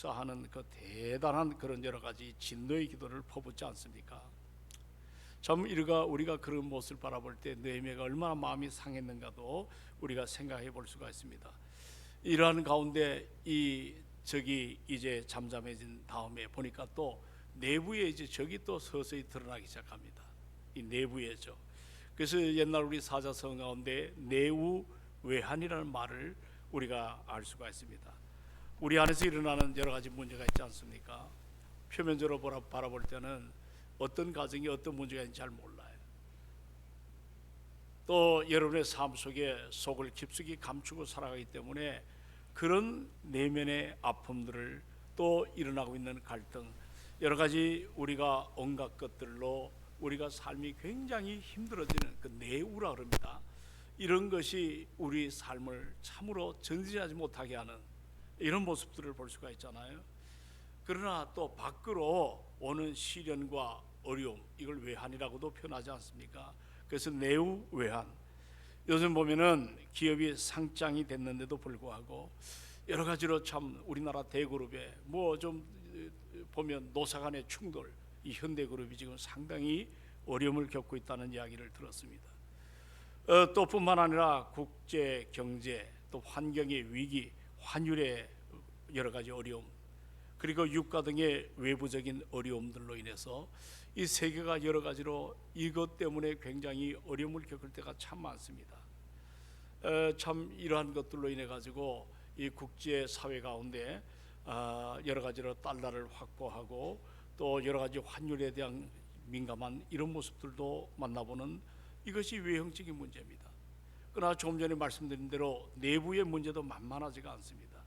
없을까 하는 그 대단한 그런 여러 가지 진노의 기도를 퍼붓지 않습니까? 참 우리가 그런 모습을 바라볼 때 느헤미야가 얼마나 마음이 상했는가도 우리가 생각해 볼 수가 있습니다. 이러한 가운데 이제 잠잠해진 다음에 보니까 또 내부에 이제 적이 또 서서히 드러나기 시작합니다. 이 내부에죠. 그래서 옛날 우리 사자성 가운데 내우외환이라는 말을 우리가 알 수가 있습니다. 우리 안에서 일어나는 여러 가지 문제가 있지 않습니까? 표면적으로 바라볼 때는 어떤 가정이 어떤 문제가 있는지 잘 몰라요. 또 여러분의 삶 속에 속을 깊숙이 감추고 살아가기 때문에 그런 내면의 아픔들을 또 일어나고 있는 갈등, 여러 가지 우리가 온갖 것들로 우리가 삶이 굉장히 힘들어지는 그 내우라 그럽니다. 이런 것이 우리 삶을 참으로 전진하지 못하게 하는 이런 모습들을 볼 수가 있잖아요. 그러나 또 밖으로 오는 시련과 어려움, 이걸 외환이라고도 표현하지 않습니까? 그래서 내우 외환. 요즘 보면은 기업이 상장이 됐는데도 불구하고 여러 가지로 참 우리나라 대그룹에 뭐 좀 보면 노사 간의 충돌, 이 현대그룹이 지금 상당히 어려움을 겪고 있다는 이야기를 들었습니다. 또 뿐만 아니라 국제 경제, 또 환경의 위기, 환율의 여러 가지 어려움, 그리고 유가 등의 외부적인 어려움들로 인해서 이 세계가 여러 가지로 이것 때문에 굉장히 어려움을 겪을 때가 참 많습니다. 참 이러한 것들로 인해 가지고 이 국제 사회 가운데 여러 가지로 달러를 확보하고 또 여러 가지 환율에 대한 민감한 이런 모습들도 만나보는 이것이 외형적인 문제입니다. 그러나 조금 전에 말씀드린 대로 내부의 문제도 만만하지가 않습니다.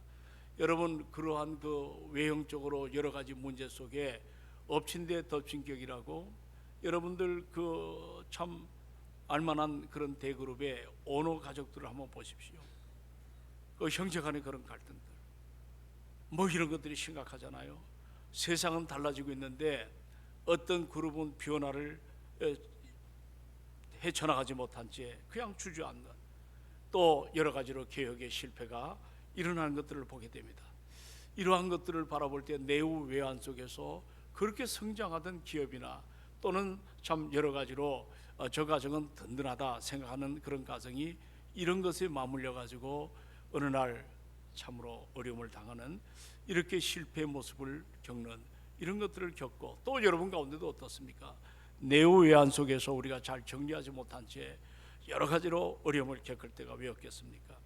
여러분, 그러한 그 외형적으로 여러 가지 문제 속에 엎친 데 덮친 격이라고, 여러분들 그 참 알만한 그런 대그룹의 오너 가족들을 한번 보십시오. 그 형제간의 그런 갈등들, 뭐 이런 것들이 심각하잖아요. 세상은 달라지고 있는데 어떤 그룹은 변화를 헤쳐나가지 못한 채 그냥 주저앉는, 또 여러 가지로 개혁의 실패가 일어나는 것들을 보게 됩니다. 이러한 것들을 바라볼 때 내우 외환 속에서 그렇게 성장하던 기업이나 또는 참 여러 가지로 저 가정은 든든하다 생각하는 그런 가정이 이런 것에 맞물려 가지고 어느 날 참으로 어려움을 당하는, 이렇게 실패의 모습을 겪는 이런 것들을 겪고, 또 여러분 가운데도 어떻습니까? 내우 외환 속에서 우리가 잘 정리하지 못한 채 여러 가지로 어려움을 겪을 때가 왜 없겠습니까?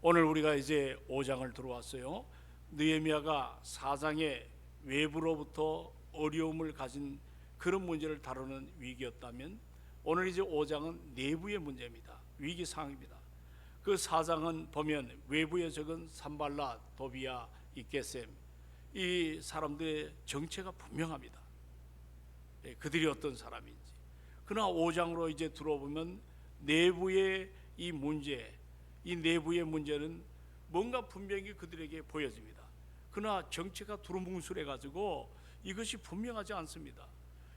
오늘 우리가 이제 5장을 들어왔어요. 느헤미야가 4장의 외부로부터 어려움을 가진 그런 문제를 다루는 위기였다면, 오늘 이제 5장은 내부의 문제입니다. 위기 상황입니다. 그 4장은 보면 외부의 적은 산발랏, 도비야, 이 게셈, 이 사람들의 정체가 분명합니다. 그들이 어떤 사람인지. 그러나 5장으로 이제 들어보면 내부의 이 문제, 이 내부의 문제는 뭔가 분명히 그들에게 보여집니다. 그러나 정체가 두루뭉술해 가지고 이것이 분명하지 않습니다.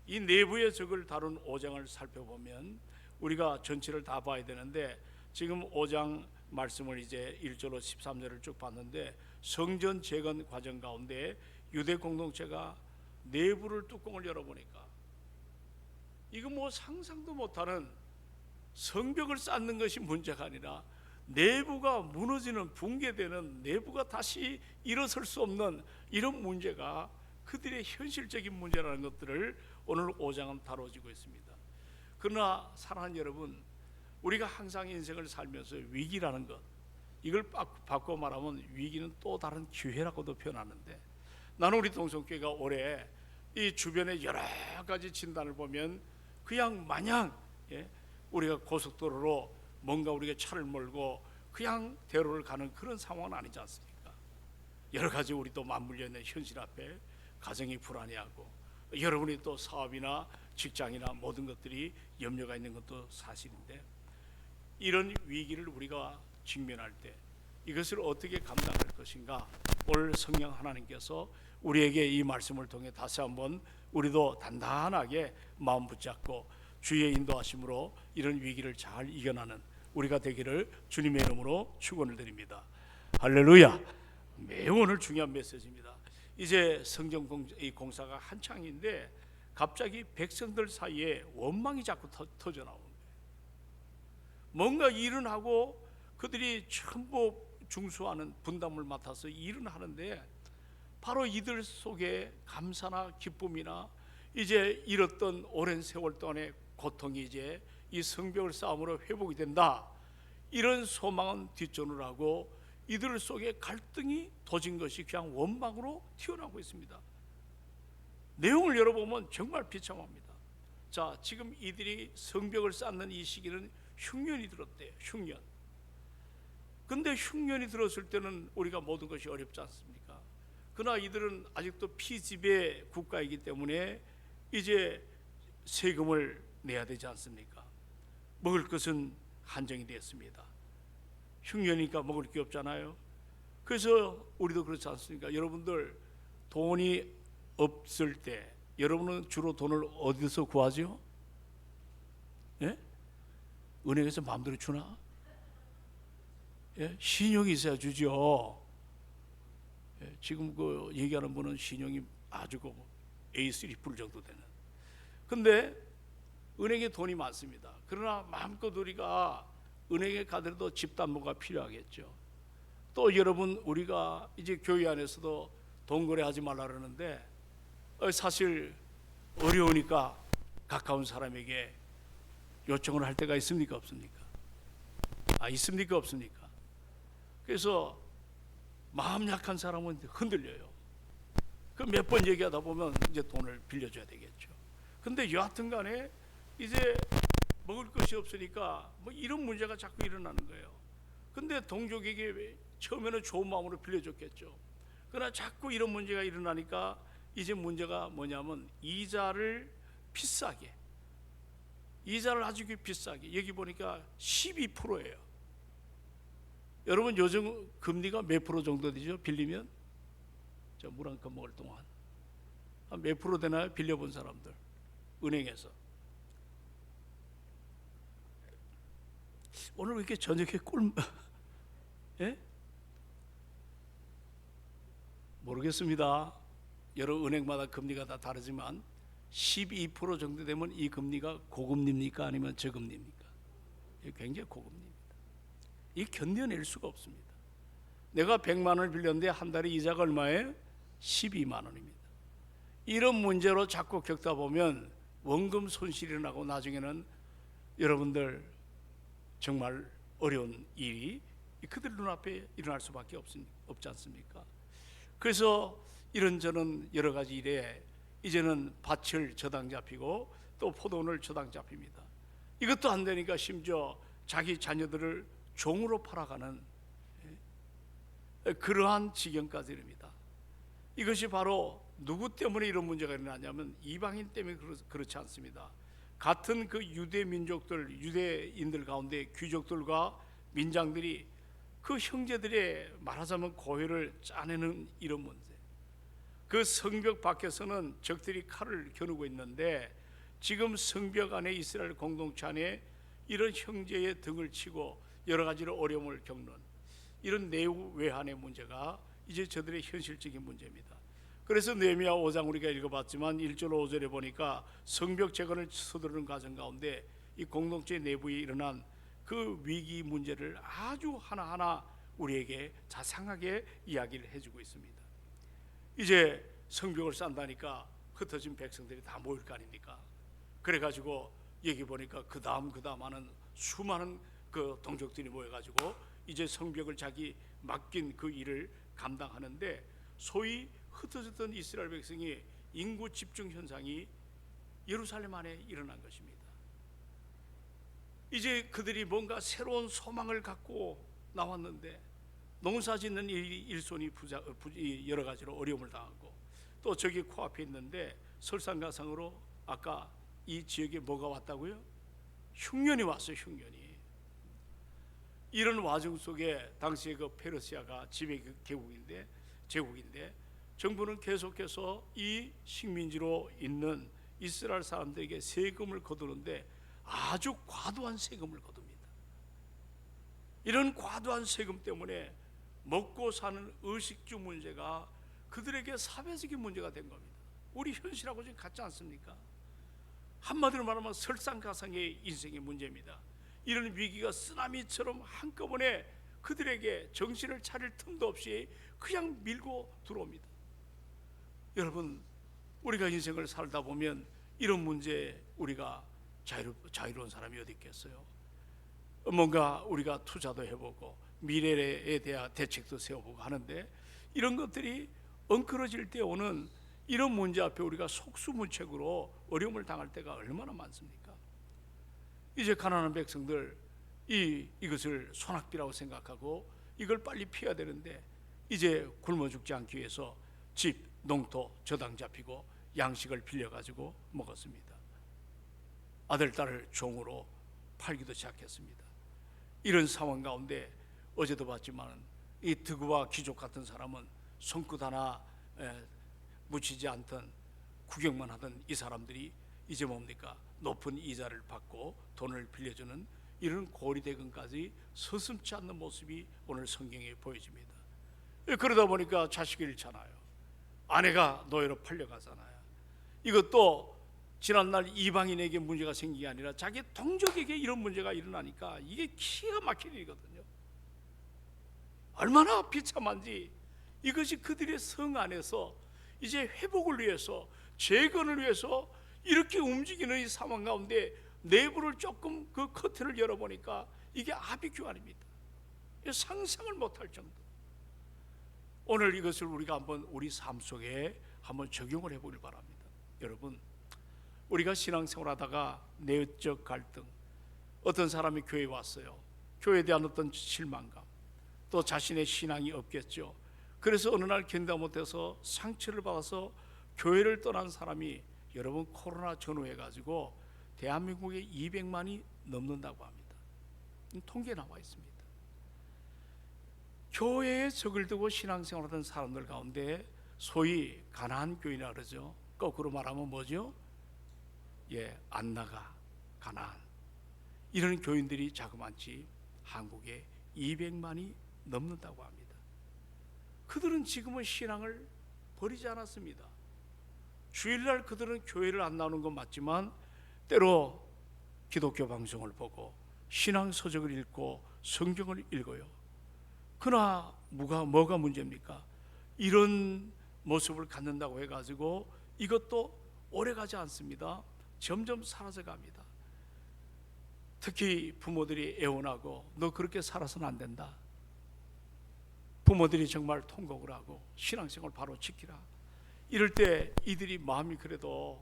이 내부의 적을 다룬 5장을 살펴보면 우리가 전체를 다 봐야 되는데, 지금 5장 말씀을 이제 1절로 13절을 쭉 봤는데, 성전 재건 과정 가운데 유대 공동체가 내부를 뚜껑을 열어보니까 이거 뭐 상상도 못하는, 성벽을 쌓는 것이 문제가 아니라 내부가 무너지는, 붕괴되는, 내부가 다시 일어설 수 없는 이런 문제가 그들의 현실적인 문제라는 것들을 오늘 5장은 다뤄지고 있습니다. 그러나 사랑하는 여러분, 우리가 항상 인생을 살면서 위기라는 것, 이걸 바꿔 말하면 위기는 또 다른 기회라고도 표현하는데, 나는 우리 동성교회가 올해 이 주변의 여러 가지 진단을 보면 그냥 마냥 우리가 고속도로로 뭔가 우리가 차를 몰고 그냥 대로를 가는 그런 상황은 아니지 않습니까? 여러 가지 우리 또 맞물려 있는 현실 앞에 가정이 불안해하고, 여러분이 또 사업이나 직장이나 모든 것들이 염려가 있는 것도 사실인데, 이런 위기를 우리가 직면할 때 이것을 어떻게 감당할 것인가, 오늘 성령 하나님께서 우리에게 이 말씀을 통해 다시 한번 우리도 단단하게 마음 붙잡고 주의 인도하심으로 이런 위기를 잘 이겨나는 우리가 되기를 주님의 이름으로 축원을 드립니다. 할렐루야. 매우 오늘 중요한 메시지입니다. 이제 성전 공사가 한창인데 갑자기 백성들 사이에 원망이 자꾸 터져 나오는 거예요. 뭔가 일은 하고 그들이 전부 중수하는 분담을 맡아서 일은 하는데 바로 이들 속에 감사나 기쁨이나 이제 잃었던 오랜 세월 동안의 고통이 이제 이 성벽을 쌓음으로 회복이 된다, 이런 소망은 뒷전을 하고 이들 속에 갈등이 도진 것이 그냥 원망으로 튀어나오고 있습니다. 내용을 열어보면 정말 비참합니다. 자, 지금 이들이 성벽을 쌓는 이 시기는 흉년이 들었대요. 흉년. 근데 흉년이 들었을 때는 우리가 모든 것이 어렵지 않습니까? 그러나 이들은 아직도 피지배 국가이기 때문에 이제 세금을 내야 되지 않습니까? 먹을 것은 한정이 되었습니다. 흉년이니까 먹을 게 없잖아요. 그래서 우리도 그렇지 않습니까? 여러분들 돈이 없을 때 여러분은 주로 돈을 어디서 구하죠? 예? 은행에서 마음대로 주나? 예? 신용이 있어야 주죠. 예? 지금 그 얘기하는 분은 신용이 아주 그 A3 불 정도 되는. 근데 은행에 돈이 많습니다. 그러나 마음껏 우리가 은행에 가더라도 집담보가 필요하겠죠. 또 여러분, 우리가 이제 교회 안에서도 돈 거래하지 말라 그러는데 사실 어려우니까 가까운 사람에게 요청을 할 때가 있습니까, 없습니까? 있습니까, 없습니까? 그래서 마음 약한 사람은 흔들려요. 그 몇 번 얘기하다 보면 이제 돈을 빌려줘야 되겠죠. 근데 여하튼 간에 이제 먹을 것이 없으니까 뭐 이런 문제가 자꾸 일어나는 거예요. 근데 동족에게 처음에는 좋은 마음으로 빌려줬겠죠. 그러나 자꾸 이런 문제가 일어나니까 이제 문제가 뭐냐면 이자를 비싸게, 이자를 아주 비싸게, 여기 보니까 12%예요. 여러분 요즘 금리가 몇 프로 정도 되죠? 빌리면? 저 물 한 컵 먹을 동안 몇 프로 되나요? 빌려본 사람들 은행에서. 오늘 왜 이렇게 저녁에 예? 모르겠습니다. 여러 은행마다 금리가 다 다르지만 12% 정도 되면 이 금리가 고금리입니까? 아니면 저금리입니까? 굉장히 고금리입니다. 이 견뎌낼 수가 없습니다. 내가 100만 원을 빌렸는데 한 달에 이자가 얼마예요? 12만 원입니다. 이런 문제로 자꾸 겪다 보면 원금 손실이 나고 나중에는 여러분들 정말 어려운 일이 그들 눈앞에 일어날 수밖에 없지 않습니까? 그래서 이런저런 여러 가지 일에 이제는 밭을 저당 잡히고 또 포도원을 저당 잡힙니다. 이것도 안 되니까 심지어 자기 자녀들을 종으로 팔아가는 그러한 지경까지 이릅니다. 이것이 바로 누구 때문에 이런 문제가 일어나냐면 이방인 때문에 그렇지 않습니다. 같은 그 유대 민족들, 유대인들 가운데 귀족들과 민장들이 그 형제들의 말하자면 고혈을 짜내는 이런 문제. 그 성벽 밖에서는 적들이 칼을 겨누고 있는데 지금 성벽 안에 이스라엘 공동체 안에 이런 형제의 등을 치고 여러 가지로 어려움을 겪는 이런 내후 외환의 문제가 이제 저들의 현실적인 문제입니다. 그래서 느헤미야 5장 우리가 읽어봤지만 1절 5절에 보니까 성벽 재건을 서두르는 과정 가운데 이 공동체 내부에 일어난 그 위기 문제를 아주 하나하나 우리에게 자상하게 이야기를 해주고 있습니다. 이제 성벽을 쌓는다니까 흩어진 백성들이 다 모일 거 아닙니까? 그래가지고 여기 보니까 그 다음 하는 수많은 그 동족들이 모여가지고 이제 성벽을 자기 맡긴 그 일을 감당하는데 소위 흩어졌던 이스라엘 백성이 인구 집중 현상이 예루살렘 안에 일어난 것입니다. 이제 그들이 뭔가 새로운 소망을 갖고 나왔는데 농사 짓는 일손이 여러 가지로 어려움을 당하고 또 저기 코앞에 있는데 설상가상으로 아까 이 지역에 뭐가 왔다고요? 흉년이 왔어요. 흉년이. 이런 와중 속에 당시에 그 페르시아가 지배 제국인데 정부는 계속해서 이 식민지로 있는 이스라엘 사람들에게 세금을 거두는데 아주 과도한 세금을 거둡니다. 이런 과도한 세금 때문에 먹고 사는 의식주 문제가 그들에게 사회적인 문제가 된 겁니다. 우리 현실하고 지금 같지 않습니까? 한마디로 말하면 설상가상의 인생의 문제입니다. 이런 위기가 쓰나미처럼 한꺼번에 그들에게 정신을 차릴 틈도 없이 그냥 밀고 들어옵니다. 여러분, 우리가 인생을 살다 보면 이런 문제에 우리가 자유로운 사람이 어디 있겠어요? 뭔가 우리가 투자도 해보고 미래에 대한 대책도 세워보고 하는데, 이런 것들이 엉클어질 때 오는 이런 문제 앞에 우리가 속수무책으로 어려움을 당할 때가 얼마나 많습니까? 이제 가난한 백성들 이것을 손학비라고 생각하고 이걸 빨리 피해야 되는데, 이제 굶어 죽지 않기 위해서 집, 농토, 저당 잡히고 양식을 빌려가지고 먹었습니다. 아들, 딸을 종으로 팔기도 시작했습니다. 이런 상황 가운데 어제도 봤지만 이 드구와 귀족 같은 사람은 손끝 하나 묻히지 않던, 구경만 하던 이 사람들이 이제 뭡니까? 높은 이자를 받고 돈을 빌려주는 이런 고리대금까지 서슴지 않는 모습이 오늘 성경에 보여집니다. 그러다 보니까 자식이 잃잖아요. 아내가 노예로 팔려가잖아요. 이것도 지난날 이방인에게 문제가 생긴 게 아니라 자기 동족에게 이런 문제가 일어나니까 이게 기가 막힌 일이거든요. 얼마나 비참한지. 이것이 그들의 성 안에서 이제 회복을 위해서, 재건을 위해서 이렇게 움직이는 이 상황 가운데 내부를 조금 그 커튼을 열어보니까 이게 아비규 아닙니다. 상상을 못할 정도. 오늘 이것을 우리가 한번 우리 삶 속에 한번 적용을 해보길 바랍니다. 여러분, 우리가 신앙생활하다가 내적 갈등, 어떤 사람이 교회에 왔어요. 교회에 대한 어떤 실망감, 또 자신의 신앙이 없겠죠. 그래서 어느 날 견디다 못해서 상처를 받아서 교회를 떠난 사람이, 여러분, 코로나 전후해가지고 대한민국에 200만이 넘는다고 합니다. 통계에 나와 있습니다. 교회에 적을 두고 신앙생활하던 사람들 가운데 소위 가난한 교인이라 그러죠. 거꾸로 말하면 뭐죠? 안 나가, 가난한 이런 교인들이 자그마치 한국에 200만이 넘는다고 합니다. 그들은 지금은 신앙을 버리지 않았습니다. 주일날 그들은 교회를 안 나오는 건 맞지만 때로 기독교 방송을 보고 신앙 서적을 읽고 성경을 읽어요. 그러나 뭐가 문제입니까? 이런 모습을 갖는다고 해가지고 이것도 오래가지 않습니다. 점점 사라져 갑니다. 특히 부모들이 애원하고 너 그렇게 살아서는 안 된다. 부모들이 정말 통곡을 하고 신앙생활 바로 지키라. 이럴 때 이들이 마음이 그래도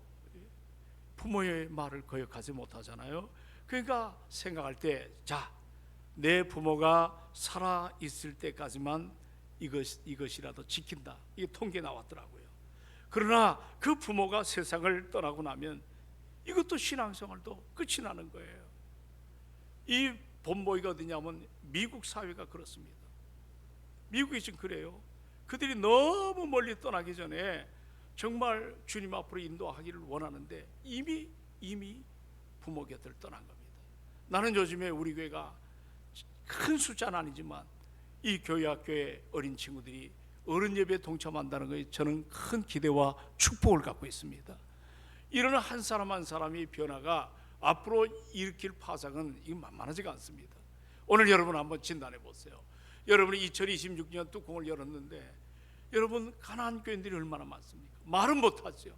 부모의 말을 거역하지 못하잖아요. 그러니까 생각할 때, 자, 내 부모가 살아 있을 때까지만 이것이라도 지킨다. 이게 통계에 나왔더라고요. 그러나 그 부모가 세상을 떠나고 나면 이것도 신앙생활도 끝이 나는 거예요. 이 본보기가 어디냐면 미국 사회가 그렇습니다. 미국이 지금 그래요. 그들이 너무 멀리 떠나기 전에 정말 주님 앞으로 인도하기를 원하는데 이미 부모 곁을 떠난 겁니다. 나는 요즘에 우리 교회가 큰 숫자는 아니지만 이 교회 학교의 어린 친구들이 어른 예배에 동참한다는 것에 저는 큰 기대와 축복을 갖고 있습니다. 이런 한 사람 한 사람이 변화가 앞으로 일으킬 파장은 이거 만만하지가 않습니다. 오늘 여러분 한번 진단해 보세요. 여러분이 2026년 뚜껑을 열었는데 여러분 가난한 교인들이 얼마나 많습니까? 말은 못하죠.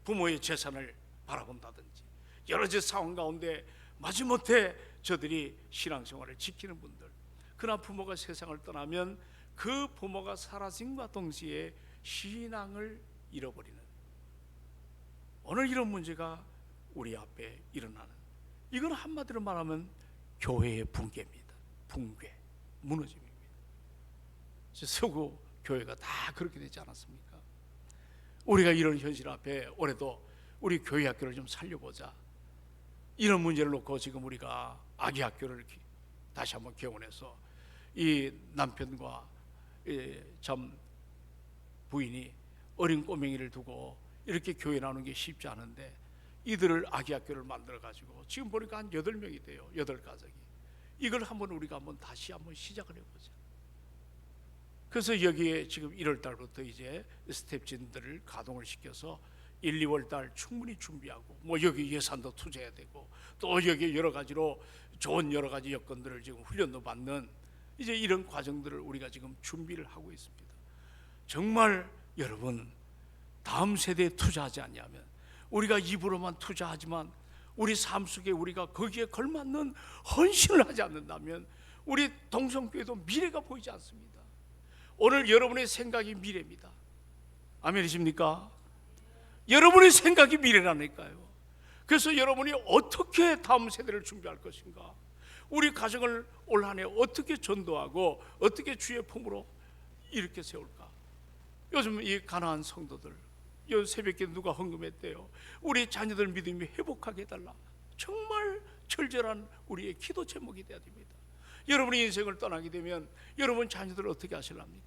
부모의 재산을 바라본다든지 여러 가지 상황 가운데 마지못해 저들이 신앙생활을 지키는 분들, 그러나 부모가 세상을 떠나면 그 부모가 사라짐과 동시에 신앙을 잃어버리는 오늘 이런 문제가 우리 앞에 일어나는, 이건 한마디로 말하면 교회의 붕괴입니다. 붕괴, 무너짐입니다. 서구 교회가 다 그렇게 되지 않았습니까? 우리가 이런 현실 앞에 올해도 우리 교회 학교를 좀 살려보자. 이런 문제를 놓고 지금 우리가 아기 학교를 다시 한번 개원해서 이 남편과 참 부인이 어린 꼬맹이를 두고 이렇게 교회 나오는 게 쉽지 않은데 이들을 아기 학교를 만들어 가지고 지금 보니까 한 8명이 돼요. 8가족이. 이걸 한번 우리가 한번 다시 한번 시작을 해보자. 그래서 여기에 지금 1월 달부터 이제 스텝진들을 가동을 시켜서 1, 2월 달 충분히 준비하고 뭐 여기 예산도 투자해야 되고 또 여기 여러 가지로 좋은 여러 가지 여건들을 지금 훈련도 받는 이제 이런 과정들을 우리가 지금 준비를 하고 있습니다. 정말 여러분 다음 세대에 투자하지 않냐면 우리가 입으로만 투자하지만 우리 삶 속에 우리가 거기에 걸맞는 헌신을 하지 않는다면 우리 동성교회도 미래가 보이지 않습니다. 오늘 여러분의 생각이 미래입니다. 아멘이십니까? 여러분의 생각이 미래라니까요. 그래서 여러분이 어떻게 다음 세대를 준비할 것인가, 우리 가정을 올 한 해 어떻게 전도하고 어떻게 주의 품으로 이렇게 세울까. 요즘 이 가난한 성도들, 요 새벽에 누가 헌금했대요. 우리 자녀들 믿음이 회복하게 해달라. 정말 절절한 우리의 기도 제목이 되어야 됩니다. 여러분의 인생을 떠나게 되면 여러분 자녀들을 어떻게 하실랍니까?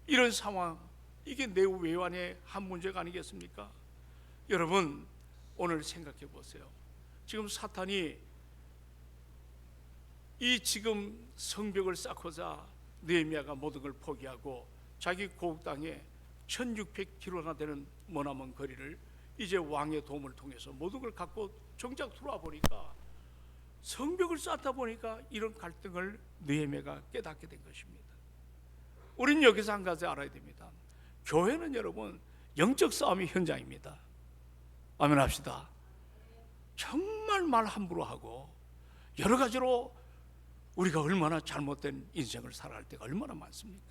이런 상황, 이게 내후 외환의 한 문제가 아니겠습니까? 여러분 오늘 생각해 보세요. 지금 사탄이 이 지금 성벽을 쌓고자 느헤미야가 모든 걸 포기하고 자기 고국 땅에 1600km나 되는 머나먼 거리를 이제 왕의 도움을 통해서 모든 걸 갖고 정작 들어와 보니까 성벽을 쌓다 보니까 이런 갈등을 느헤미야가 깨닫게 된 것입니다. 우리는 여기서 한 가지 알아야 됩니다. 교회는 여러분 영적 싸움의 현장입니다. 아멘 합시다. 정말 말 함부로 하고 여러 가지로 우리가 얼마나 잘못된 인생을 살아갈 때가 얼마나 많습니까?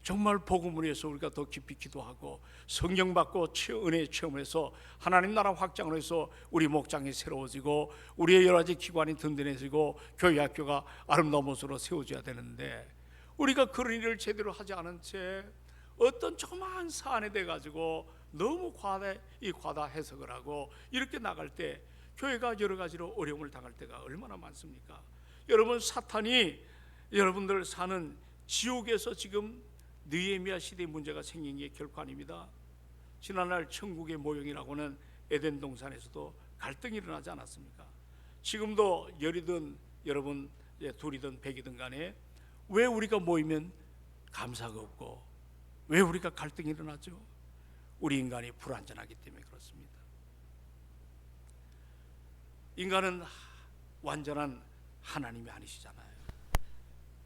정말 복음을 위해서 우리가 더 깊이 기도하고 성령 받고 은혜의 체험해서 하나님 나라 확장을 해서 우리 목장이 새로워지고 우리의 여러 가지 기관이 든든해지고 교회 학교가 아름다운 모습으로 세워져야 되는데 우리가 그런 일을 제대로 하지 않은 채 어떤 조그마한 사안에 대해 가지고 너무 과다 해석을 하고 이렇게 나갈 때 교회가 여러 가지로 어려움을 당할 때가 얼마나 많습니까? 여러분 사탄이 여러분들 사는 지옥에서 지금 느헤미야 시대의 문제가 생긴 게 결코 아닙니다. 지난날 천국의 모형이라고는 에덴 동산에서도 갈등이 일어나지 않았습니까? 지금도 열이든 여러분 둘이든 백이든 간에 왜 우리가 모이면 감사가 없고 왜 우리가 갈등이 일어나죠? 우리 인간이 불완전하기 때문에 그렇습니다. 인간은 완전한 하나님이 아니시잖아요.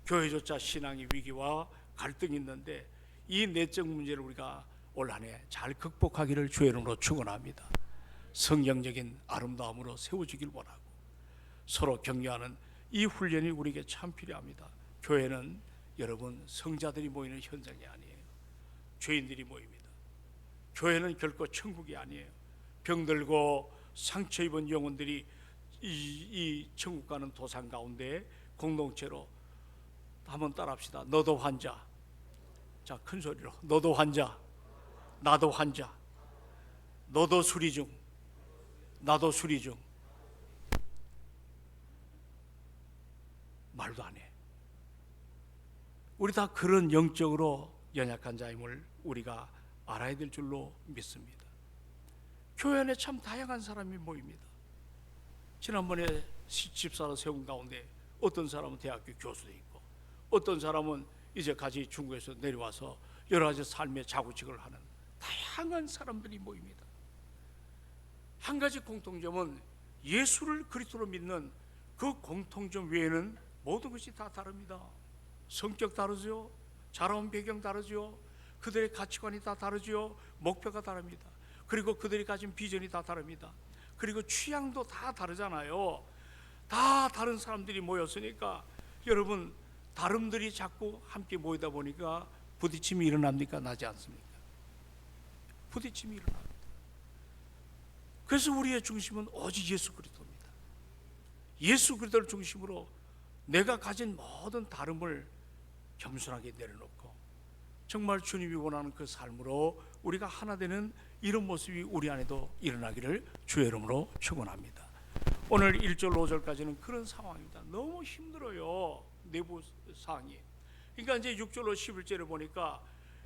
교회조차 신앙의 위기와 갈등이 있는데 이 내적 문제를 우리가 올 한 해 잘 극복하기를 주의 이름으로 축원합니다. 성경적인 아름다움으로 세워지길 원하고 서로 격려하는 이 훈련이 우리에게 참 필요합니다. 교회는 여러분 성자들이 모이는 현장이 아니에요. 죄인들이 모입니다. 교회는 결코 천국이 아니에요. 병들고 상처 입은 영혼들이 이 천국 가는 도상 가운데 공동체로 한번 따라합시다. 너도 환자. 자, 큰 소리로 너도 환자, 나도 환자. 너도 수리 중, 나도 수리 중. 말도 안 해. 우리 다 그런 영적으로 연약한 자임을 우리가 알아야 될 줄로 믿습니다. 교회 안에 참 다양한 사람이 모입니다. 지난번에 집사로 세운 가운데 어떤 사람은 대학교 교수도 있고 어떤 사람은 이제 같이 중국에서 내려와서 여러 가지 삶의 자구책을 하는 다양한 사람들이 모입니다. 한 가지 공통점은 예수를 그리스도로 믿는 그 공통점 외에는 모든 것이 다 다릅니다. 성격 다르죠. 자라온 배경 다르죠. 그들의 가치관이 다 다르죠. 목표가 다릅니다. 그리고 그들이 가진 비전이 다 다릅니다. 그리고 취향도 다 다르잖아요. 다 다른 사람들이 모였으니까 여러분 다름들이 자꾸 함께 모이다 보니까 부딪힘이 일어납니까? 나지 않습니까? 부딪힘이 일어납니다. 그래서 우리의 중심은 오직 예수 그리스도입니다. 예수 그리스도를 중심으로 내가 가진 모든 다름을 겸손하게 내려놓고 정말 주님이 원하는 그 삶으로 우리가 하나 되는 이런 모습이 우리 안에도 일어나기를 주의 이름으로 축원합니다. 오늘 1절 5절까지는 그런 상황입니다. 너무 힘들어요. 내부 상황이. 그러니까 이제 6절로 11절을 보니까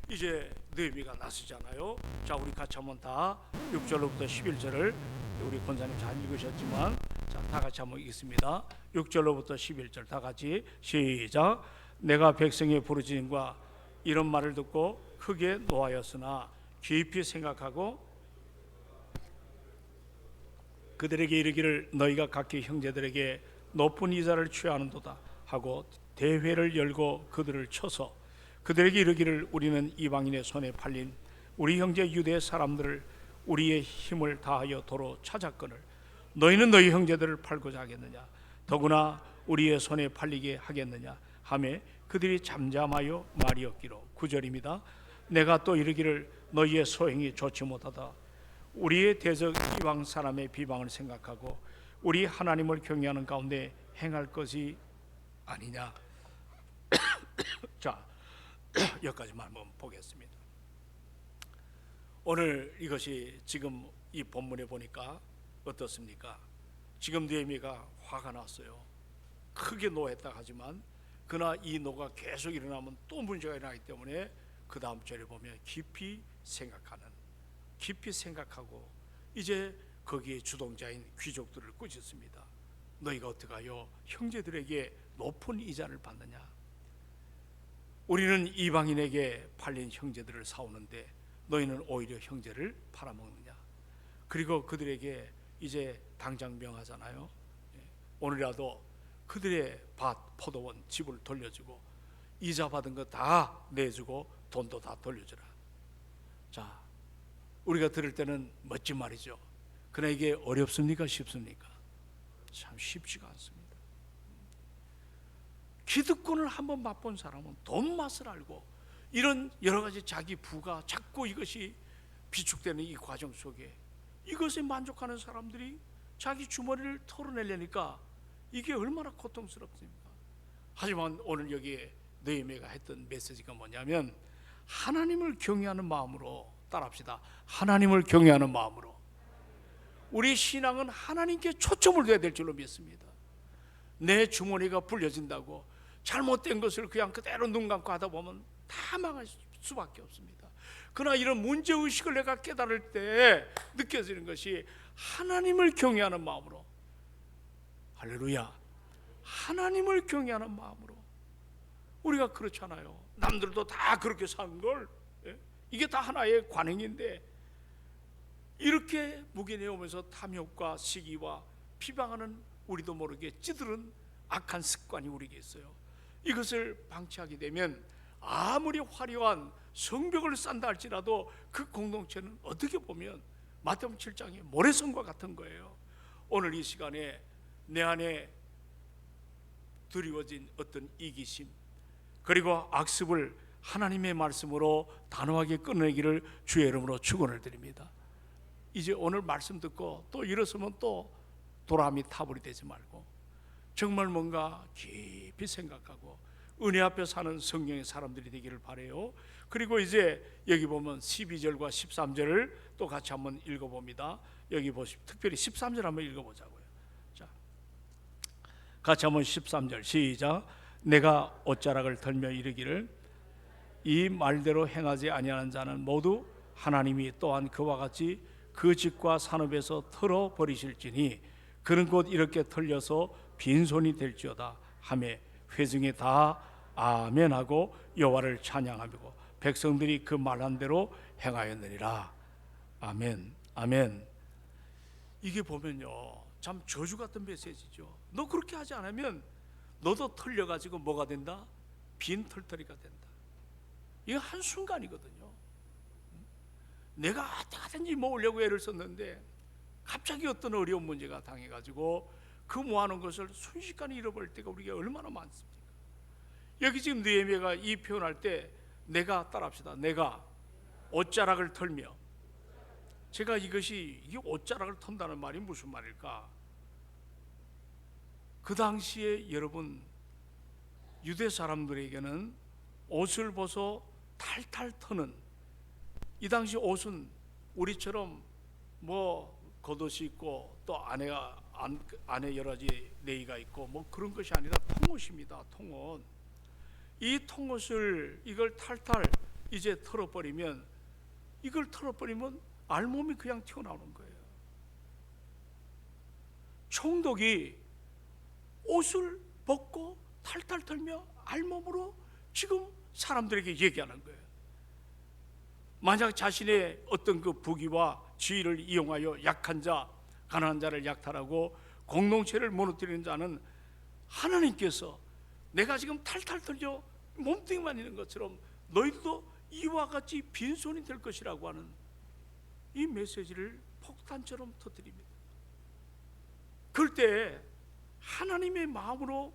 이제 느헤미야가 나서잖아요. 자, 우리 같이 한번 다 6절로부터 11절을 우리 권사님 잘 읽으셨지만 자, 다 같이 한번 읽겠습니다. 6절로부터 11절 다 같이 시작. 내가 백성의 부르짖음과 이런 말을 듣고 크게 노하였으나 깊이 생각하고 그들에게 이르기를 너희가 각기 형제들에게 높은 이자를 취하는도다 하고 대회를 열고 그들을 쳐서 그들에게 이르기를 우리는 이방인의 손에 팔린 우리 형제 유대 사람들을 우리의 힘을 다하여 도로 찾았거늘 너희는 너희 형제들을 팔고자 하겠느냐 더구나 우리의 손에 팔리게 하겠느냐 하매 그들이 잠잠하여 말이 없기로 9절입니다. 내가 또 이르기를 너희의 소행이 좋지 못하다 우리의 대적 이방 사람의 비방을 생각하고 우리 하나님을 경외하는 가운데 행할 것이 아니냐. 자, 여기까지만 한번 보겠습니다. 오늘 이것이 지금 이 본문에 보니까 어떻습니까? 지금 느헤미야가 화가 났어요. 크게 노했다 하지만 그러나 이 노가 계속 일어나면 또 문제가 일어나기 때문에 그 다음 절에 보면 깊이 생각하고 이제 거기에 주동자인 귀족들을 꾸짖습니다. 너희가 어떡하여 형제들에게 높은 이자를 받느냐? 우리는 이방인에게 팔린 형제들을 사오는데 너희는 오히려 형제를 팔아먹느냐? 그리고 그들에게 이제 당장 명하잖아요. 오늘이라도 그들의 밭, 포도원, 집을 돌려주고 이자 받은 거 다 내주고 돈도 다 돌려주라. 자, 우리가 들을 때는 멋진 말이죠. 그러나 이게 어렵습니까? 쉽습니까? 참 쉽지가 않습니다. 기득권을 한번 맛본 사람은 돈 맛을 알고 이런 여러 가지 자기 부가 자꾸 이것이 비축되는 이 과정 속에 이것에 만족하는 사람들이 자기 주머니를 털어내려니까 이게 얼마나 고통스럽습니까? 하지만 오늘 여기에 느헤미야가 했던 메시지가 뭐냐면 하나님을 경외하는 마음으로 따라합시다. 하나님을 경외하는 마음으로. 우리 신앙은 하나님께 초점을 둬야 될 줄로 믿습니다. 내 주머니가 불려진다고 잘못된 것을 그냥 그대로 눈 감고 하다 보면 다 망할 수밖에 없습니다. 그러나 이런 문제의식을 내가 깨달을 때 느껴지는 것이 하나님을 경외하는 마음으로, 할렐루야, 하나님을 경외하는 마음으로. 우리가 그렇잖아요. 남들도 다 그렇게 사는 걸, 이게 다 하나의 관행인데 이렇게 묵인해오면서 탐욕과 시기와 비방하는 우리도 모르게 찌들은 악한 습관이 우리에게 있어요. 이것을 방치하게 되면 아무리 화려한 성벽을 쌓는다 할지라도 그 공동체는 어떻게 보면 마태복음 7장의 모래성과 같은 거예요. 오늘 이 시간에 내 안에 드리워진 어떤 이기심 그리고 악습을 하나님의 말씀으로 단호하게 끊어내기를 주의 이름으로 축원을 드립니다. 이제 오늘 말씀 듣고 또 일어서면 또 도람이 타불이 되지 말고 정말 뭔가 깊이 생각하고 은혜 앞에 사는 성령의 사람들이 되기를 바라요. 그리고 이제 여기 보면 12절과 13절을 또 같이 한번 읽어봅니다. 여기 보십시오. 특별히 13절 한번 읽어보자고요. 자, 같이 한번 13절 시작. 내가 옷자락을 털며 이르기를 이 말대로 행하지 아니하는 자는 모두 하나님이 또한 그와 같이 그 집과 산업에서 털어버리실지니 그는 곧 이렇게 털려서 빈손이 될지어다 하매 회중이 다 아멘하고 여호와를 찬양하고 백성들이 그 말한 대로 행하였느니라. 아멘, 아멘. 이게 보면요 참 저주 같은 메시지죠. 너 그렇게 하지 않으면 너도 털려가지고 뭐가 된다? 빈 털터리가 된다. 이거 한순간이거든요. 내가 어떻게든지 모으려고 애를 썼는데 갑자기 어떤 어려운 문제가 당해가지고 그 모아놓은 것을 순식간에 잃어버릴 때가 우리가 얼마나 많습니까? 여기 지금 느헤미야가 이 표현할 때 내가 따라합시다. 내가 옷자락을 털며, 제가 이게 옷자락을 턴다는 말이 무슨 말일까? 그 당시에 여러분 유대 사람들에게는 옷을 벗어 탈탈 터는, 이 당시 옷은 우리처럼 뭐 겉옷이 있고 또 안에 여러 가지 내의가 있고 뭐 그런 것이 아니라 통옷입니다. 통옷. 이 통옷을 이걸 탈탈 이제 털어버리면, 이걸 털어버리면 알몸이 그냥 튀어나오는 거예요. 총독이 옷을 벗고 탈탈 털며 알몸으로 지금 사람들에게 얘기하는 거예요. 만약 자신의 어떤 그 부귀와 지위를 이용하여 약한 자, 가난한 자를 약탈하고 공동체를 무너뜨리는 자는 하나님께서 내가 지금 탈탈 털려 몸뚱이만 있는 것처럼 너희들도 이와 같이 빈손이 될 것이라고 하는 이 메시지를 폭탄처럼 터뜨립니다. 그럴 때 하나님의 마음으로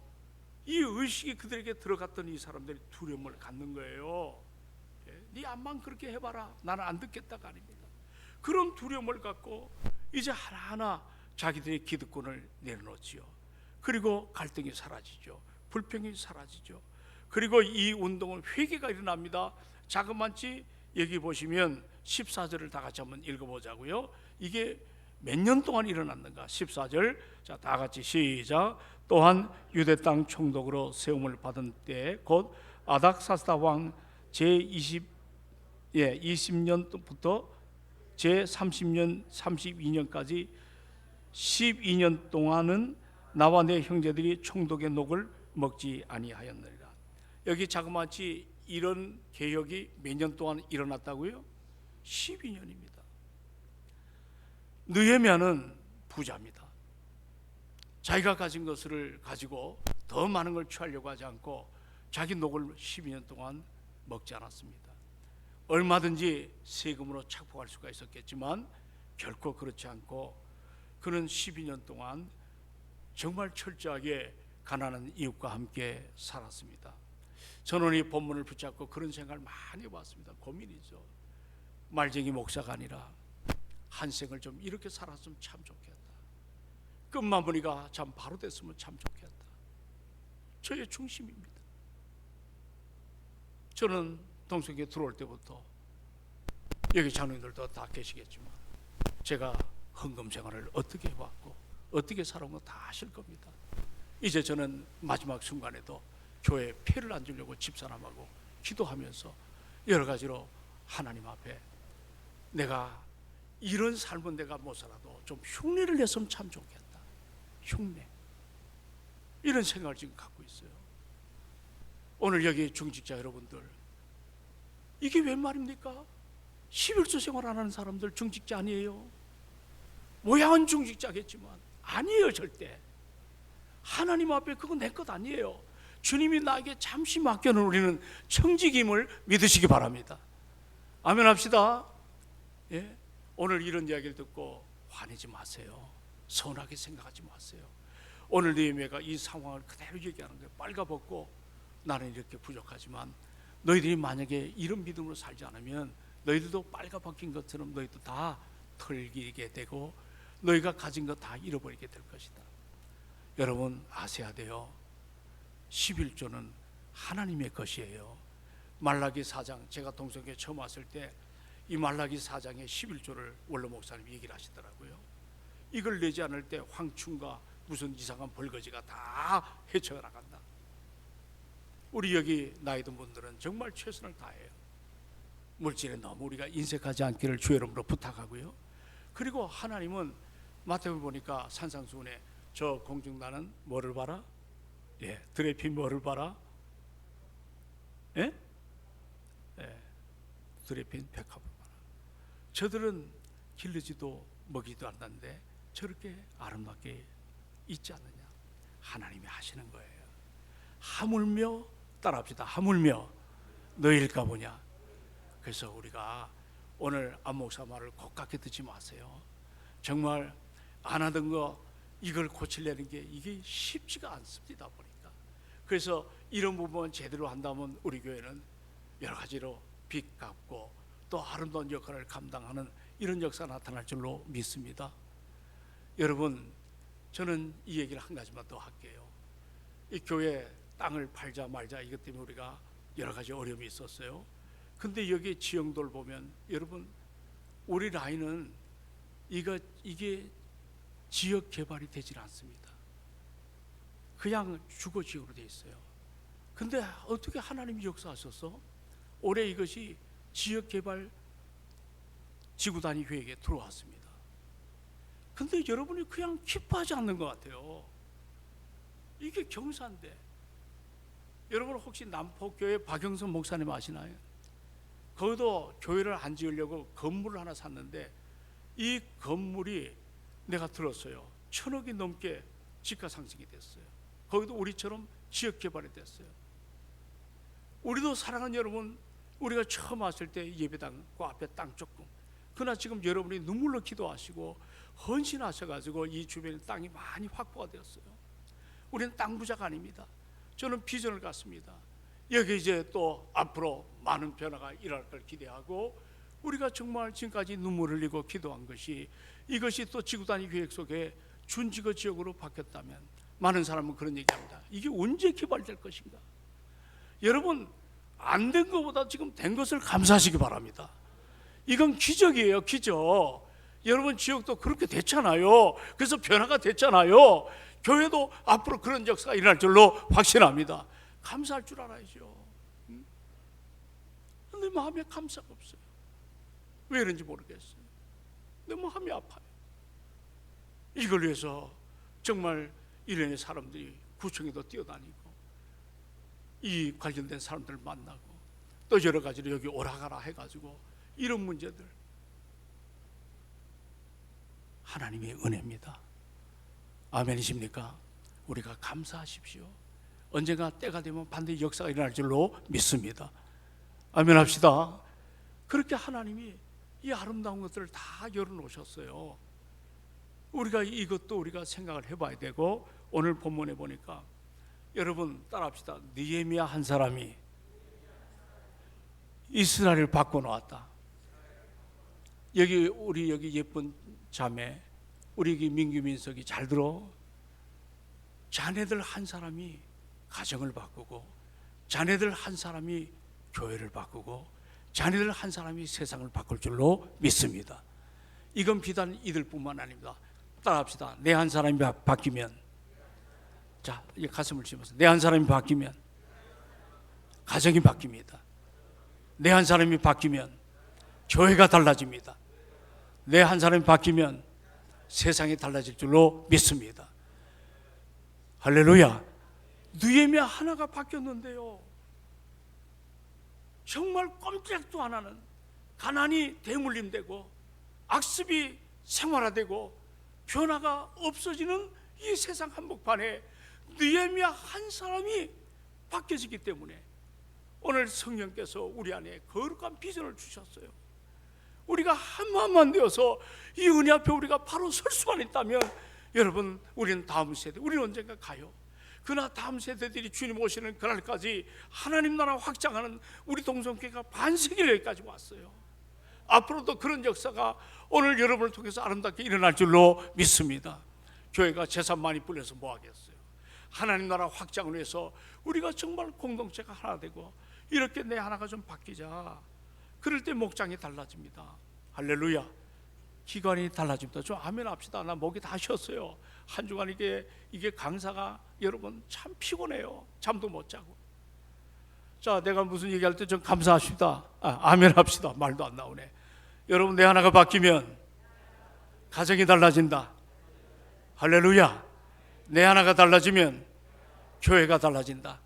이 의식이 그들에게 들어갔던 이 사람들이 두려움을 갖는 거예요. 네 암만 그렇게 해봐라, 나는 안 듣겠다가 아닙니다. 그런 두려움을 갖고 이제 하나하나 자기들의 기득권을 내려놓지요. 그리고 갈등이 사라지죠. 불평이 사라지죠. 그리고 이 운동은 회개가 일어납니다. 자그마치 여기 보시면 14절을 다 같이 한번 읽어보자고요. 이게 몇 년 동안 일어났는가? 14절, 자, 다 같이 시작. 또한 유대 땅 총독으로 세움을 받은 때 곧 아닥사스다 왕 제20년부터 제30년 32년까지 12년 동안은 나와 내 형제들이 총독의 녹을 먹지 아니하였느니라. 여기 자그마치 이런 개혁이 몇 년 동안 일어났다고요? 12년입니다. 느헤미야는 부자입니다. 자기가 가진 것을 가지고 더 많은 걸 취하려고 하지 않고 자기 녹을 12년 동안 먹지 않았습니다. 얼마든지 세금으로 착복할 수가 있었겠지만 결코 그렇지 않고 그는 12년 동안 정말 철저하게 가난한 이웃과 함께 살았습니다. 저는 이 본문을 붙잡고 그런 생각을 많이 해봤습니다. 고민이죠. 말쟁이 목사가 아니라 한 생을 좀 이렇게 살았으면 참 좋겠다. 끝마무리가 참 바로 됐으면 참 좋겠다. 저의 중심입니다. 저는 동성교회 들어올 때부터 여기 장로님들도 다 계시겠지만 제가 헌금 생활을 어떻게 해왔고 어떻게 살아온 거 다 아실 겁니다. 이제 저는 마지막 순간에도 교회에 폐를 안 주려고 집사람하고 기도하면서 여러 가지로 하나님 앞에 내가 이런 삶은 내가 못 살아도 좀 흉내를 냈으면 참 좋겠다. 흉내, 이런 생각을 지금 갖고 있어요. 오늘 여기 중직자 여러분들, 이게 웬 말입니까? 11조 생활 안 하는 사람들 중직자 아니에요? 모양은 중직자겠지만 아니에요. 절대. 하나님 앞에 그거 내 것 아니에요. 주님이 나에게 잠시 맡겨놓은 우리는 청직임을 믿으시기 바랍니다. 아멘 합시다. 예? 오늘 이런 이야기를 듣고 화내지 마세요. 서운하게 생각하지 마세요. 오늘 느헤미야가 이 상황을 그대로 얘기하는 거예요. 빨가벗고 나는 이렇게 부족하지만 너희들이 만약에 이런 믿음으로 살지 않으면 너희들도 빨가벗긴 것처럼 너희도 다 털리게 되고 너희가 가진 것 다 잃어버리게 될 것이다. 여러분 아셔야 돼요. 11조는 하나님의 것이에요. 말라기 4장, 제가 동성교회 처음 왔을 때 이 말라기 4장의 11조를 원로 목사님이 얘기를 하시더라고요. 이걸 내지 않을 때 황충과 무슨 이상한 벌거지가 다 헤쳐나간다. 우리 여기 나이 든 분들은 정말 최선을 다해요. 물질에 너무 우리가 인색하지 않기를 주의 이름으로 부탁하고요. 그리고 하나님은 마태복음 보니까 산상수훈에 저 공중나는 뭐를 봐라? 예, 드레핀 뭐를 봐라? 예? 예, 드레핀 백합을 봐라. 저들은 기르지도 먹이도 않는데 저렇게 아름답게 있지 않느냐? 하나님이 하시는 거예요. 하물며 따라합시다. 하물며 너희일까 보냐? 그래서 우리가 오늘 안 목사 말을 곱깝게 듣지 마세요. 정말 안 하던 거 이걸 고치려는 게 이게 쉽지가 않습니다. 보니까. 그래서 이런 부분 제대로 한다면 우리 교회는 여러 가지로 빚 갚고 또 아름다운 역할을 감당하는 이런 역사가 나타날 줄로 믿습니다. 여러분, 저는 이 얘기를 한 가지만 더 할게요. 이 교회 땅을 팔자 말자 이것 때문에 우리가 여러 가지 어려움이 있었어요. 근데 여기 지형도를 보면 여러분, 우리 라인은 이게 지역 개발이 되질 않습니다. 그냥 주거지역으로 되어 있어요. 근데 어떻게 하나님이 역사하셔서 올해 이것이 지역 개발 지구단위 계획에 들어왔습니다. 근데 여러분이 그냥 기뻐하지 않는 것 같아요. 이게 경사인데 여러분 혹시 남포교회 박영선 목사님 아시나요? 거기도 교회를 안 지으려고 건물을 하나 샀는데 이 건물이 내가 들었어요. 1,000억이 넘게 지가 상승이 됐어요. 거기도 우리처럼 지역 개발이 됐어요. 우리도 사랑하는 여러분, 우리가 처음 왔을 때 예배당 그 앞에 땅 조금, 그러나 지금 여러분이 눈물로 기도하시고 헌신하셔가지고 이 주변에 땅이 많이 확보가 되었어요. 우리는 땅 부자가 아닙니다. 저는 비전을 갖습니다. 여기 이제 또 앞으로 많은 변화가 일어날 걸 기대하고, 우리가 정말 지금까지 눈물 흘리고 기도한 것이, 이것이 또 지구단위 계획 속에 준지거 지역으로 바뀌었다면, 많은 사람은 그런 얘기합니다. 이게 언제 개발될 것인가? 여러분, 안 된 것보다 지금 된 것을 감사하시기 바랍니다. 이건 기적이에요, 기적. 여러분 지역도 그렇게 됐잖아요. 그래서 변화가 됐잖아요. 교회도 앞으로 그런 역사가 일어날 줄로 확신합니다. 감사할 줄 알아야죠. 내 마음에 감사가 없어요. 왜 그런지 모르겠어요. 내 마음이 아파요. 이걸 위해서 정말 이런의 사람들이 구청에도 뛰어다니고 이 관련된 사람들을 만나고 또 여러 가지로 여기 오라가라 해가지고 이런 문제들, 하나님의 은혜입니다. 아멘이십니까? 우리가 감사하십시오. 언젠가 때가 되면 반드시 역사가 일어날 줄로 믿습니다. 아멘 합시다. 그렇게 하나님이 이 아름다운 것들을 다 열어놓으셨어요. 우리가 이것도 우리가 생각을 해봐야 되고, 오늘 본문에 보니까 여러분 따라합시다. 느헤미야 한 사람이 이스라엘을 바꿔놓았다. 우리 여기 예쁜 자매, 우리 여기 민규 민석이 잘 들어. 자네들 한 사람이 가정을 바꾸고, 자네들 한 사람이 교회를 바꾸고, 자네들 한 사람이 세상을 바꿀 줄로 믿습니다. 이건 비단 이들뿐만 아닙니다. 따라합시다. 내 한 사람이 바뀌면, 자, 이 가슴을 치면서 내 한 사람이 바뀌면 가정이 바뀝니다. 내 한 사람이 바뀌면 교회가 달라집니다. 내 한 사람이 바뀌면 세상이 달라질 줄로 믿습니다. 할렐루야. 느헤미야 하나가 바뀌었는데요, 정말 꼼짝도 안 하는 가난이 대물림되고 악습이 생활화되고 변화가 없어지는 이 세상 한복판에 느헤미야 한 사람이 바뀌어지기 때문에 오늘 성령께서 우리 안에 거룩한 비전을 주셨어요. 우리가 한 마음만 되어서 이 은혜 앞에 우리가 바로 설 수만 있다면, 여러분, 우리는 다음 세대, 우리는 언젠가 가요. 그러나 다음 세대들이 주님 오시는 그날까지 하나님 나라 확장하는 우리 동성교회가 반세기를 여기까지 왔어요. 앞으로도 그런 역사가 오늘 여러분을 통해서 아름답게 일어날 줄로 믿습니다. 교회가 재산 많이 불려서 뭐 하겠어요? 하나님 나라 확장을 위해서 우리가 정말 공동체가 하나 되고, 이렇게 내 하나가 좀 바뀌자. 그럴 때 목장이 달라집니다. 할렐루야. 기관이 달라집니다. 좀 아멘 합시다. 나 목이 다 쉬었어요. 한 주간 이게 강사가 여러분 참 피곤해요. 잠도 못 자고. 자, 내가 무슨 얘기할 때 좀 감사합시다. 아멘 합시다. 말도 안 나오네. 여러분, 내 하나가 바뀌면 가정이 달라진다. 할렐루야. 내 하나가 달라지면 교회가 달라진다.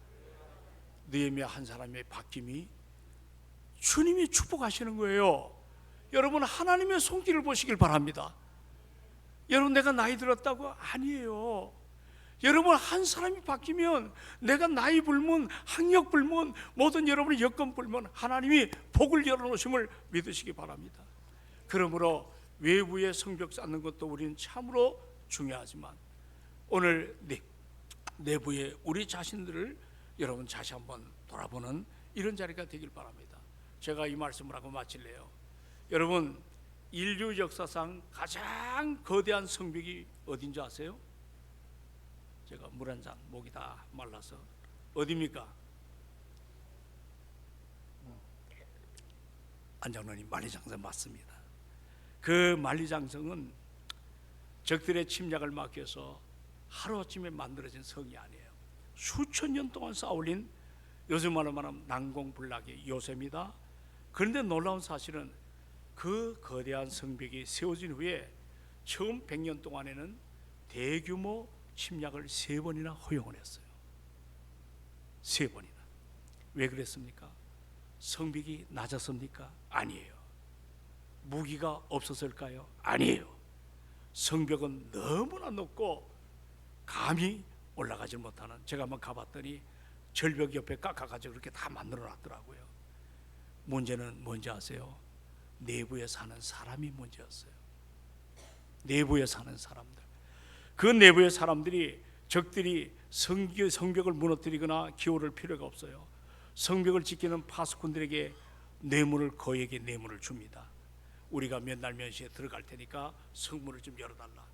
느헤미야 한 사람의 바뀜이 주님이 축복하시는 거예요. 여러분, 하나님의 손길을 보시길 바랍니다. 여러분, 내가 나이 들었다고? 아니에요. 여러분, 한 사람이 바뀌면 내가 나이 불문, 학력 불문, 모든 여러분의 여건 불문, 하나님이 복을 열어놓으심을 믿으시기 바랍니다. 그러므로 외부의 성벽 쌓는 것도 우리는 참으로 중요하지만, 오늘 내부의 우리 자신들을 여러분 다시 한번 돌아보는 이런 자리가 되길 바랍니다. 제가 이 말씀을 하고 마칠래요. 여러분, 인류 역사상 가장 거대한 성벽이 어딘지 아세요? 제가 물 한 잔, 목이 다 말라서. 어디입니까? 안장로님, 만리장성 맞습니다. 그 만리장성은 적들의 침략을 막기 위해서 하루아침에 만들어진 성이 아니에요. 수천 년 동안 쌓아올린, 요즘 말하면 난공불락의 요새입니다. 그런데 놀라운 사실은 그 거대한 성벽이 세워진 후에 처음 100년 동안에는 대규모 침략을 3번이나 허용을 했어요. 3번이나. 왜 그랬습니까? 성벽이 낮았습니까? 아니에요. 무기가 없었을까요? 아니에요. 성벽은 너무나 높고 감히 올라가지 못하는, 제가 한번 가봤더니 절벽 옆에 깎아가지고 그렇게 다 만들어 놨더라고요. 문제는 뭔지 아세요? 내부에 사는 사람이 문제였어요. 내부에 사는 사람들. 그 내부의 사람들이, 적들이 성벽을 무너뜨리거나 기어오를 필요가 없어요. 성벽을 지키는 파수꾼들에게 뇌물을, 거액의 뇌물을 줍니다. 우리가 몇 날 몇 시에 들어갈 테니까 성문을 좀 열어달라.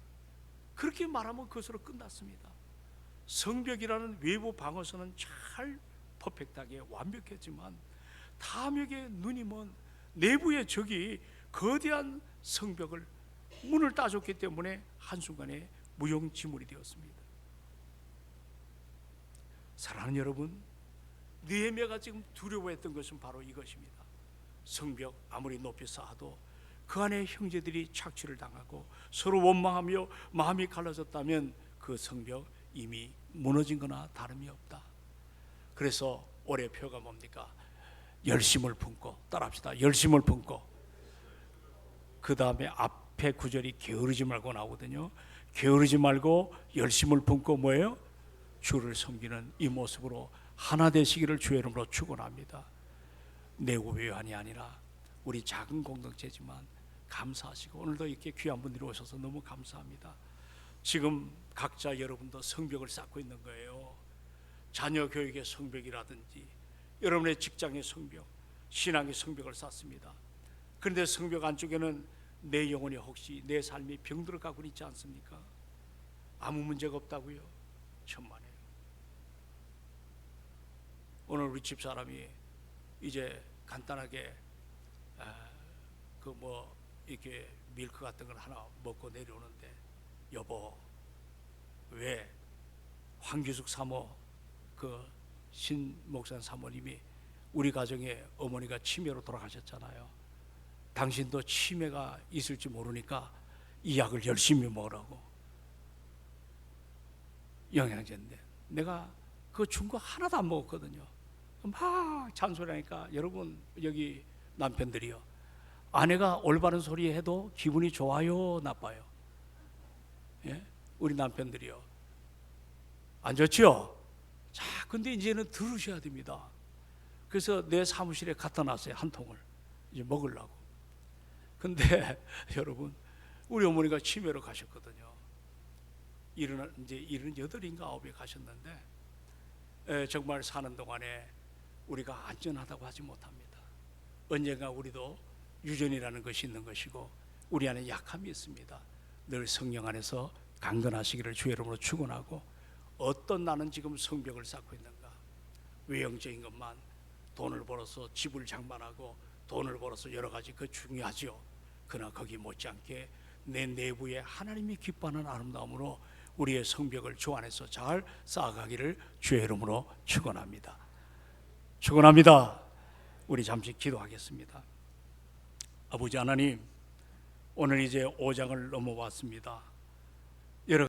그렇게 말하면 그것으로 끝났습니다. 성벽이라는 외부 방어선은 잘 퍼펙트하게 완벽했지만 탐욕의 눈이 먼 내부의 적이 거대한 성벽을, 문을 따줬기 때문에 한순간에 무용지물이 되었습니다. 사랑하는 여러분, 느헤미야가 지금 두려워했던 것은 바로 이것입니다. 성벽 아무리 높이 쌓아도 그 안에 형제들이 착취를 당하고 서로 원망하며 마음이 갈라졌다면 그 성벽 이미 무너진 거나 다름이 없다. 그래서 올해 표가 뭡니까? 열심을 품고, 따라합시다. 열심을 품고. 그 다음에 앞에 구절이 게으르지 말고 나오거든요. 게으르지 말고 열심을 품고 뭐예요? 주를 섬기는 이 모습으로 하나 되시기를 주의 이름으로 축원합니다. 내고 외환이 아니라 우리 작은 공동체지만 감사하시고, 오늘도 이렇게 귀한 분들이 오셔서 너무 감사합니다. 지금 각자 여러분도 성벽을 쌓고 있는 거예요. 자녀 교육의 성벽이라든지 여러분의 직장의 성벽, 신앙의 성벽을 쌓습니다. 그런데 성벽 안쪽에는 내 영혼이 혹시, 내 삶이 병들어 가고 있지 않습니까? 아무 문제가 없다고요? 천만에요. 오늘 우리 집사람이 이제 간단하게 이렇게 밀크 같은 걸 하나 먹고 내려오는데, 여보, 왜 황규숙 사모, 그 신 목사 사모님이 우리 가정에 어머니가 치매로 돌아가셨잖아요. 당신도 치매가 있을지 모르니까 이 약을 열심히 먹으라고. 영양제인데 내가 그거 준 거 하나도 안 먹었거든요. 막 잔소리하니까, 여러분 여기 남편들이요, 아내가 올바른 소리 해도 기분이 좋아요, 나빠요? 예? 우리 남편들이요, 안 좋죠? 자, 근데 이제는 들으셔야 됩니다. 그래서 내 사무실에 갖다 놨어요, 한 통을 이제 먹으려고. 근데 여러분, 우리 어머니가 치매로 가셨거든요. 이제 78인가 9에 가셨는데, 정말 사는 동안에 우리가 안전하다고 하지 못합니다. 언젠가 우리도 유전이라는 것이 있는 것이고 우리 안에 약함이 있습니다. 늘 성령 안에서 강건하시기를 주의 이름으로 축원하고, 어떤 나는 지금 성벽을 쌓고 있는가? 외형적인 것만, 돈을 벌어서 집을 장만하고 돈을 벌어서 여러 가지, 그 중요하죠. 그러나 거기 못지않게 내 내부에 하나님이 기뻐하는 아름다움으로 우리의 성벽을 주 안에서 잘 쌓아가기를 주의 이름으로 축원합니다. 축원합니다. 우리 잠시 기도하겠습니다. 아버지 하나님, 오늘 이제 5장을 넘어왔습니다. 여러